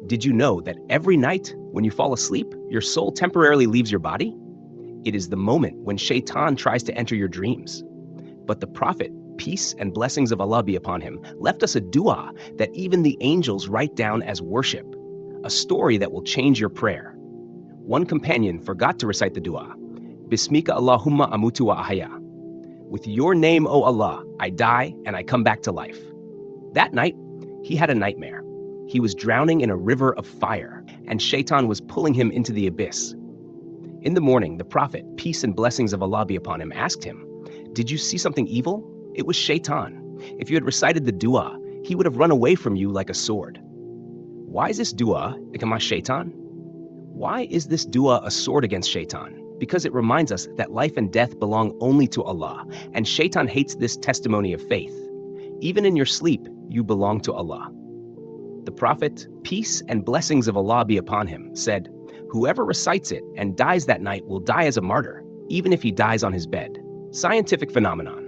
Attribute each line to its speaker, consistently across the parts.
Speaker 1: Did you know that every night when you fall asleep, your soul temporarily leaves your body? It is the moment when Shaitan tries to enter your dreams. But the Prophet, peace and blessings of Allah be upon him, left us a dua that even the angels write down as worship, a story that will change your prayer. One companion forgot to recite the dua, Bismika Allahumma amutu wa ahya. With your name, O Allah, I die and I come back to life. That night, he had a nightmare. He was drowning in a river of fire, and Shaitan was pulling him into the abyss. In the morning, the Prophet, peace and blessings of Allah be upon him, asked him, "Did you see something evil?" It was Shaitan. If you had recited the dua, he would have run away from you like a sword. Why is this dua against Shaitan? Why is this dua a sword against Shaitan? Because it reminds us that life and death belong only to Allah, and Shaitan hates this testimony of faith. Even in your sleep, you belong to Allah. The Prophet, peace and blessings of Allah be upon him, said, "Whoever recites it and dies that night will die as a martyr, even if he dies on his bed." Scientific phenomenon.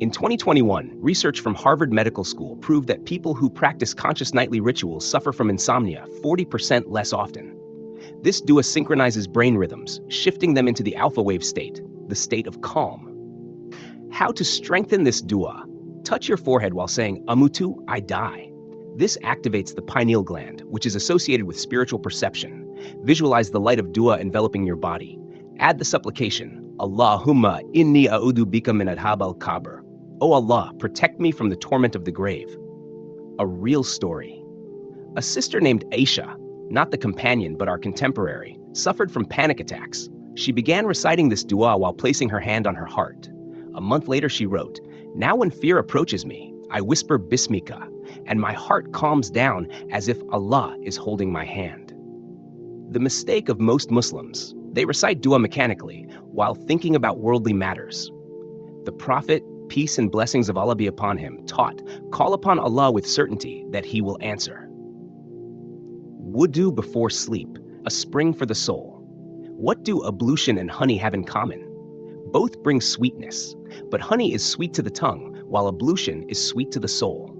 Speaker 1: In 2021, research from Harvard Medical School proved that people who practice conscious nightly rituals suffer from insomnia 40% less often. This dua synchronizes brain rhythms, shifting them into the alpha wave state, the state of calm. How to strengthen this dua? Touch your forehead while saying, "Amutu, I die." This activates the pineal gland, which is associated with spiritual perception. Visualize the light of dua enveloping your body. Add the supplication, Allahumma inni a'udhu bika min adhab al-qabr. O Allah, protect me from the torment of the grave. A real story. A sister named Aisha, not the companion but our contemporary, suffered from panic attacks. She began reciting this dua while placing her hand on her heart. A month later she wrote, "Now when fear approaches me, I whisper Bismika, and my heart calms down as if Allah is holding my hand." The mistake of most Muslims, they recite dua mechanically while thinking about worldly matters. The Prophet, peace and blessings of Allah be upon him, taught, call upon Allah with certainty that he will answer. Wudu before sleep, a spring for the soul. What do ablution and honey have in common? Both bring sweetness, but honey is sweet to the tongue, while ablution is sweet to the soul.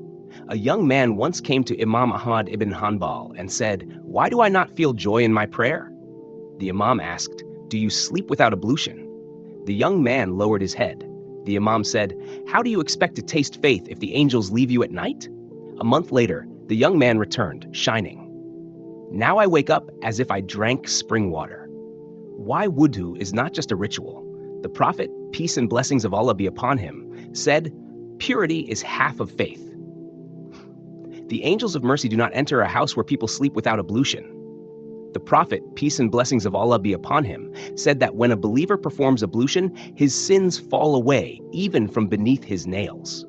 Speaker 1: A young man once came to Imam Ahmad ibn Hanbal and said, "Why do I not feel joy in my prayer?" The Imam asked, "Do you sleep without ablution?" The young man lowered his head. The Imam said, "How do you expect to taste faith if the angels leave you at night?" A month later, the young man returned, shining. "Now I wake up as if I drank spring water." Why wudu is not just a ritual. The Prophet, peace and blessings of Allah be upon him, said, "Purity is half of faith." The angels of mercy do not enter a house where people sleep without ablution. The Prophet, peace and blessings of Allah be upon him, said that when a believer performs ablution, his sins fall away, even from beneath his nails.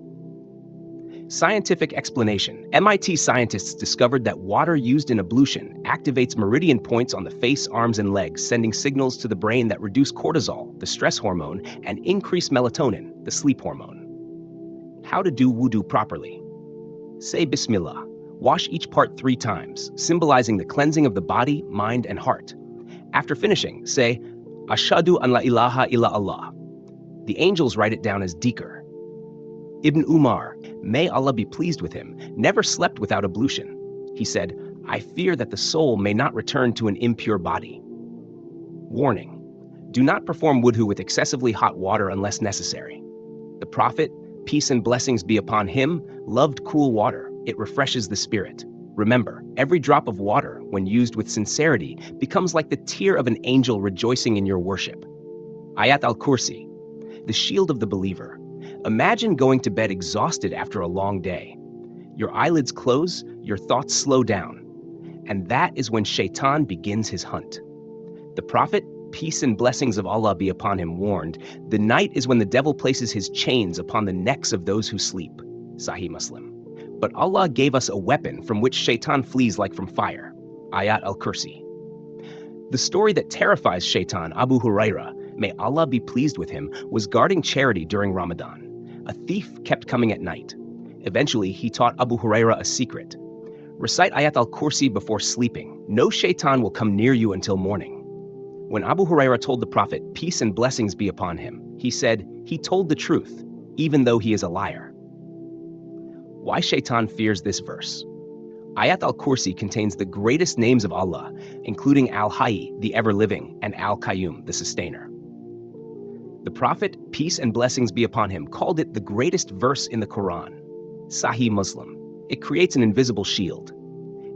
Speaker 1: Scientific explanation. MIT scientists discovered that water used in ablution activates meridian points on the face, arms, and legs, sending signals to the brain that reduce cortisol, the stress hormone, and increase melatonin, the sleep hormone. How to do wudu properly. Say Bismillah. Wash each part 3 times, symbolizing the cleansing of the body, mind, and heart. After finishing, say, Ashhadu an la ilaha illa Allah. The angels write it down as dhikr. Ibn Umar, may Allah be pleased with him, never slept without ablution. He said, "I fear that the soul may not return to an impure body." Warning: do not perform wudu with excessively hot water unless necessary. The Prophet, peace and blessings be upon him, loved cool water. It refreshes the spirit. Remember, every drop of water, when used with sincerity, becomes like the tear of an angel rejoicing in your worship. Ayat al-Kursi, the shield of the believer. Imagine going to bed exhausted after a long day. Your eyelids close, your thoughts slow down. And that is when Shaitan begins his hunt. The Prophet, peace and blessings of Allah be upon him, warned, the night is when the devil places his chains upon the necks of those who sleep. Sahih Muslim. But Allah gave us a weapon from which Shaitan flees like from fire. Ayat al-Kursi. The story that terrifies Shaitan, Abu Huraira, may Allah be pleased with him, was guarding charity during Ramadan. A thief kept coming at night. Eventually, he taught Abu Huraira a secret. Recite Ayat al-Kursi before sleeping. No Shaitan will come near you until morning. When Abu Huraira told the Prophet, peace and blessings be upon him, he said, he told the truth, even though he is a liar. Why Shaitan fears this verse. Ayat al-Kursi contains the greatest names of Allah, including Al-Hayy, the ever-living, and Al-Qayyum, the sustainer. The Prophet, peace and blessings be upon him, called it the greatest verse in the Quran. Sahih Muslim. It creates an invisible shield.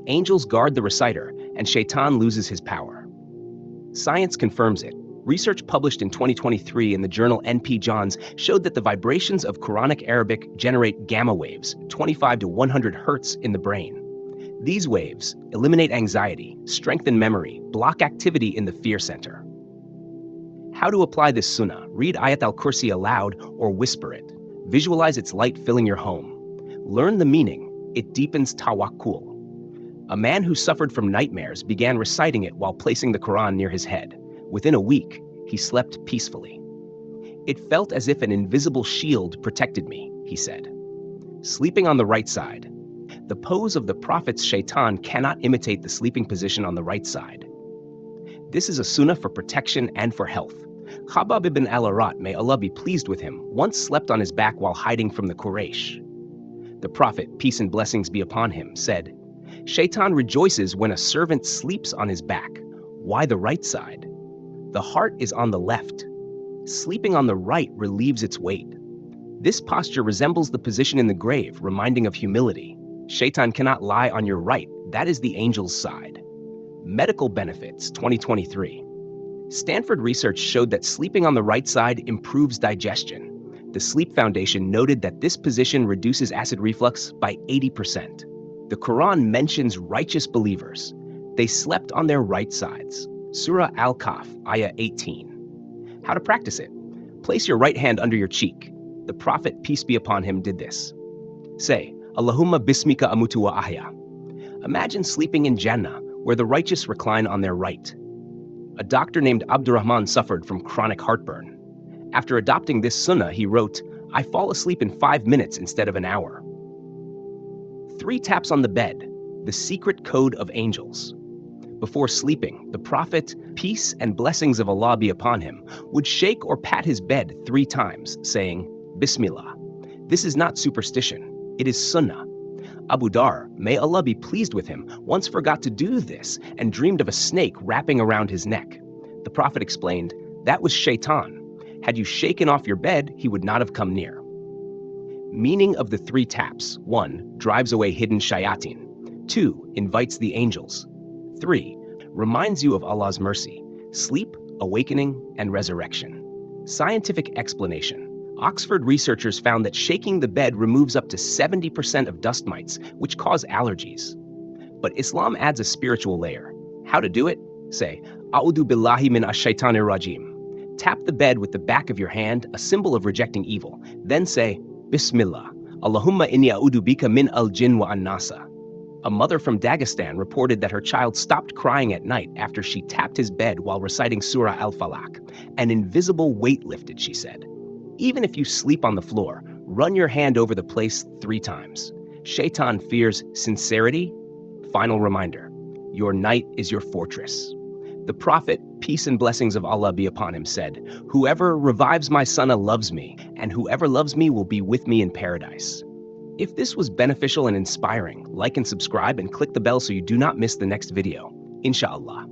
Speaker 1: Angels guard the reciter, and Shaitan loses his power. Science confirms it. Research published in 2023 in the journal NP Johns showed that the vibrations of Quranic Arabic generate gamma waves, 25 to 100 hertz, in the brain. These waves eliminate anxiety, strengthen memory, block activity in the fear center. How to apply this sunnah? Read Ayat al-Kursi aloud or whisper it. Visualize its light filling your home. Learn the meaning. It deepens tawakkul. A man who suffered from nightmares began reciting it while placing the Quran near his head. Within a week, he slept peacefully. It felt as if an invisible shield protected me, he said. Sleeping on the right side. The pose of the Prophet's Shaitan cannot imitate the sleeping position on the right side. This is a sunnah for protection and for health. Khabbab ibn al-Arat, may Allah be pleased with him, once slept on his back while hiding from the Quraysh. The Prophet, peace and blessings be upon him, said, Shaitan rejoices when a servant sleeps on his back. Why the right side? The heart is on the left. Sleeping on the right relieves its weight. This posture resembles the position in the grave, reminding of humility. Shaitan cannot lie on your right. That is the angel's side. Medical benefits, 2023. Stanford research showed that sleeping on the right side improves digestion. The Sleep Foundation noted that this position reduces acid reflux by 80%. The Quran mentions righteous believers. They slept on their right sides. Surah Al-Kahf, Ayah 18. How to practice it? Place your right hand under your cheek. The Prophet, peace be upon him, did this. Say, Allahumma bismika amutu wa ahya. Imagine sleeping in Jannah, where the righteous recline on their right. A doctor named Abdurrahman suffered from chronic heartburn. After adopting this sunnah, he wrote, I fall asleep in 5 minutes instead of an hour. 3 taps on the bed, the secret code of angels. Before sleeping, the Prophet, peace and blessings of Allah be upon him, would shake or pat his bed 3 times, saying, Bismillah. This is not superstition. It is sunnah. Abu Dhar, may Allah be pleased with him, once forgot to do this and dreamed of a snake wrapping around his neck. The Prophet explained, that was Shaitan. Had you shaken off your bed, he would not have come near. Meaning of the 3 taps. 1. Drives away hidden shayateen. 2. Invites the angels. 3. Reminds you of Allah's mercy, sleep, awakening, and resurrection. Scientific explanation. Oxford researchers found that shaking the bed removes up to 70% of dust mites, which cause allergies. But Islam adds a spiritual layer. How to do it? Say, A'udhu billahi min ash-shaytanir rajim. Tap the bed with the back of your hand, a symbol of rejecting evil. Then say, Bismillah, Allahumma inni a'udhu bika min al-jinn wa an-nasa. A mother from Dagestan reported that her child stopped crying at night after she tapped his bed while reciting Surah Al-Falaq. An invisible weight lifted, she said. Even if you sleep on the floor, run your hand over the place 3 times. Shaitan fears sincerity. Final reminder, your night is your fortress. The Prophet, peace and blessings of Allah be upon him, said, Whoever revives my sunnah loves me, and whoever loves me will be with me in paradise. If this was beneficial and inspiring, like and subscribe and click the bell so you do not miss the next video. Inshallah.